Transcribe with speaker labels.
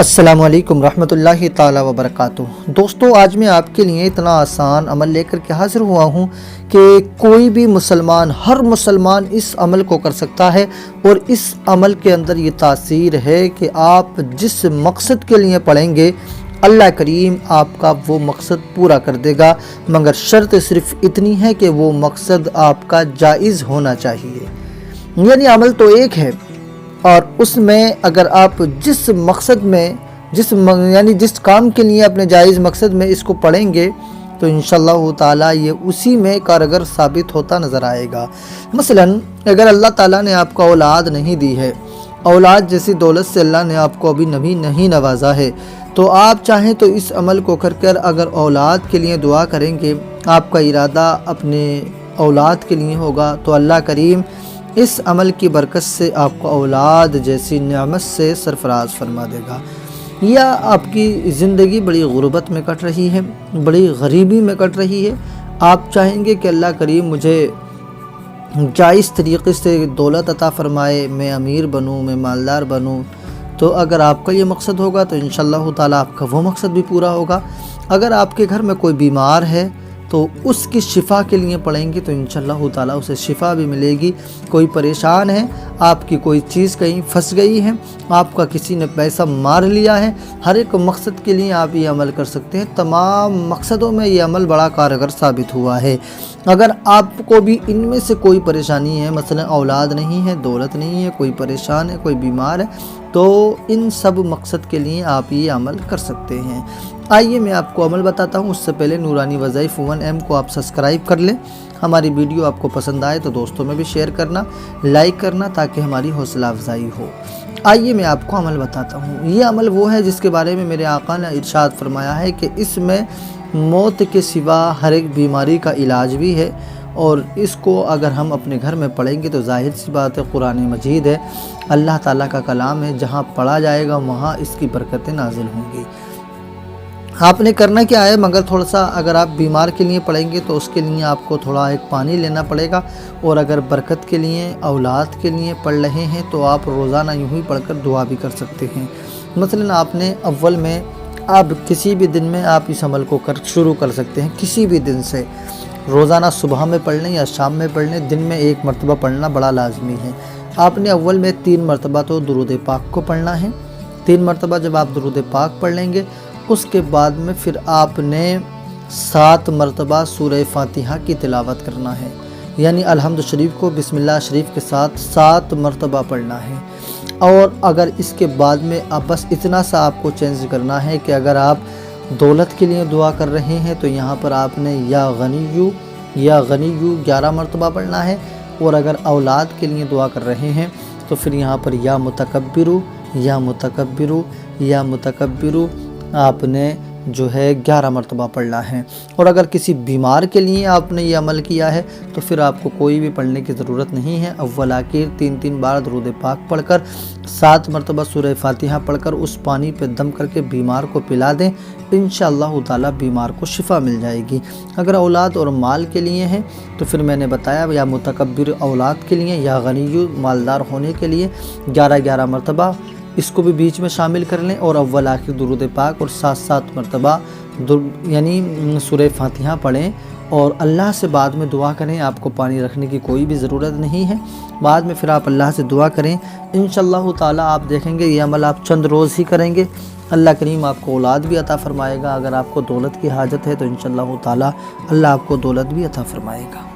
Speaker 1: السلام علیکم رحمۃ اللہ تعالی وبرکاتہ۔ دوستو، آج میں آپ کے لیے اتنا آسان عمل لے کر کے حاضر ہوا ہوں کہ کوئی بھی مسلمان، ہر مسلمان اس عمل کو کر سکتا ہے، اور اس عمل کے اندر یہ تاثیر ہے کہ آپ جس مقصد کے لیے پڑھیں گے اللہ کریم آپ کا وہ مقصد پورا کر دے گا، مگر شرط صرف اتنی ہے کہ وہ مقصد آپ کا جائز ہونا چاہیے۔ یعنی عمل تو ایک ہے، اور اس میں اگر آپ جس مقصد میں جس کام کے لیے اپنے جائز مقصد میں اس کو پڑھیں گے تو انشاءاللہ تعالی یہ اسی میں کارگر ثابت ہوتا نظر آئے گا۔ مثلا اگر اللہ تعالیٰ نے آپ کو اولاد نہیں دی ہے، اولاد جیسی دولت سے اللہ نے آپ کو ابھی نہیں نوازا ہے، تو آپ چاہیں تو اس عمل کو کر کر اگر اولاد کے لیے دعا کریں گے، آپ کا ارادہ اپنے اولاد کے لیے ہوگا، تو اللہ کریم اس عمل کی برکت سے آپ کو اولاد جیسی نعمت سے سرفراز فرما دے گا۔ یا آپ کی زندگی بڑی غربت میں کٹ رہی ہے، بڑی غریبی میں کٹ رہی ہے، آپ چاہیں گے کہ اللہ کریم مجھے جائز طریقے سے دولت عطا فرمائے، میں امیر بنوں، میں مالدار بنوں، تو اگر آپ کا یہ مقصد ہوگا تو انشاءاللہ تعالی آپ کا وہ مقصد بھی پورا ہوگا۔ اگر آپ کے گھر میں کوئی بیمار ہے تو اس کی شفا کے لیے پڑھیں گے تو انشاءاللہ تعالی اسے شفا بھی ملے گی۔ کوئی پریشان ہے، آپ کی کوئی چیز کہیں پھنس گئی ہے، آپ کا کسی نے پیسہ مار لیا ہے، ہر ایک مقصد کے لیے آپ یہ عمل کر سکتے ہیں۔ تمام مقصدوں میں یہ عمل بڑا کارگر ثابت ہوا ہے۔ اگر آپ کو بھی ان میں سے کوئی پریشانی ہے، مثلا اولاد نہیں ہے، دولت نہیں ہے، کوئی پریشان ہے، کوئی بیمار ہے، تو ان سب مقصد کے لیے آپ یہ عمل کر سکتے ہیں۔ آئیے میں آپ کو عمل بتاتا ہوں، اس سے پہلے نورانی وظائف 1M کو آپ سبسکرائب کر لیں۔ ہماری ویڈیو آپ کو پسند آئے تو دوستوں میں بھی شیئر کرنا، لائک کرنا، تاکہ ہماری حوصلہ افزائی ہو۔ آئیے میں آپ کو عمل بتاتا ہوں۔ یہ عمل وہ ہے جس کے بارے میں میرے آقا نے ارشاد فرمایا ہے کہ اس میں موت کے سوا ہر ایک بیماری کا علاج بھی ہے، اور اس کو اگر ہم اپنے گھر میں پڑھیں گے تو ظاہر سی بات ہے، قرآن مجید ہے، اللہ تعالیٰ کا کلام ہے، جہاں پڑھا جائے گا وہاں اس کی برکتیں نازل ہوں گی۔ آپ نے کرنا کیا ہے، مگر تھوڑا سا اگر آپ بیمار کے لیے پڑھیں گے تو اس کے لیے آپ کو تھوڑا ایک پانی لینا پڑے گا، اور اگر برکت کے لیے، اولاد کے لیے پڑھ رہے ہیں تو آپ روزانہ یوں ہی پڑھ کر دعا بھی کر سکتے ہیں۔ مثلا آپ نے اول میں آپ کسی بھی دن میں آپ اس عمل کو شروع کر سکتے ہیں، کسی بھی دن سے روزانہ صبح میں پڑھ لیں یا شام میں پڑھ لیں، دن میں ایک مرتبہ پڑھنا بڑا لازمی ہے۔ آپ نے اول میں 3 مرتبہ تو درود پاک کو پڑھنا ہے۔ 3 مرتبہ جب آپ درود پاک پڑھ لیں گے، اس کے بعد میں پھر آپ نے 7 مرتبہ سورہ فاتحہ کی تلاوت کرنا ہے، یعنی الحمد شریف کو بسم اللہ شریف کے ساتھ 7 مرتبہ پڑھنا ہے۔ اور اگر اس کے بعد میں بس اتنا سا آپ کو چینج کرنا ہے کہ اگر آپ دولت کے لیے دعا کر رہے ہیں تو یہاں پر آپ نے یا غنیو 11 مرتبہ پڑھنا ہے، اور اگر اولاد کے لیے دعا کر رہے ہیں تو پھر یہاں پر یا متکبرو آپ نے جو ہے 11 مرتبہ پڑھنا ہے۔ اور اگر کسی بیمار کے لیے آپ نے یہ عمل کیا ہے تو پھر آپ کو کوئی بھی پڑھنے کی ضرورت نہیں ہے، اول آخر 3 بار درود پاک پڑھ کر 7 مرتبہ سورہ فاتحہ پڑھ کر اس پانی پہ دم کر کے بیمار کو پلا دیں، انشاءاللہ تعالی بیمار کو شفا مل جائے گی۔ اگر اولاد اور مال کے لیے ہیں تو پھر میں نے بتایا یا متکبر اولاد کے لیے، یا غنی مالدار ہونے کے لیے 11 مرتبہ اس کو بھی بیچ میں شامل کر لیں، اور اول آخر درود پاک اور 7 مرتبہ یعنی سورہ فاتحہ پڑھیں، اور اللہ سے بعد میں دعا کریں۔ آپ کو پانی رکھنے کی کوئی بھی ضرورت نہیں ہے، بعد میں پھر آپ اللہ سے دعا کریں۔ انشاءاللہ تعالی آپ دیکھیں گے یہ عمل آپ چند روز ہی کریں گے، اللہ کریم آپ کو اولاد بھی عطا فرمائے گا۔ اگر آپ کو دولت کی حاجت ہے تو انشاءاللہ تعالی اللہ آپ کو دولت بھی عطا فرمائے گا۔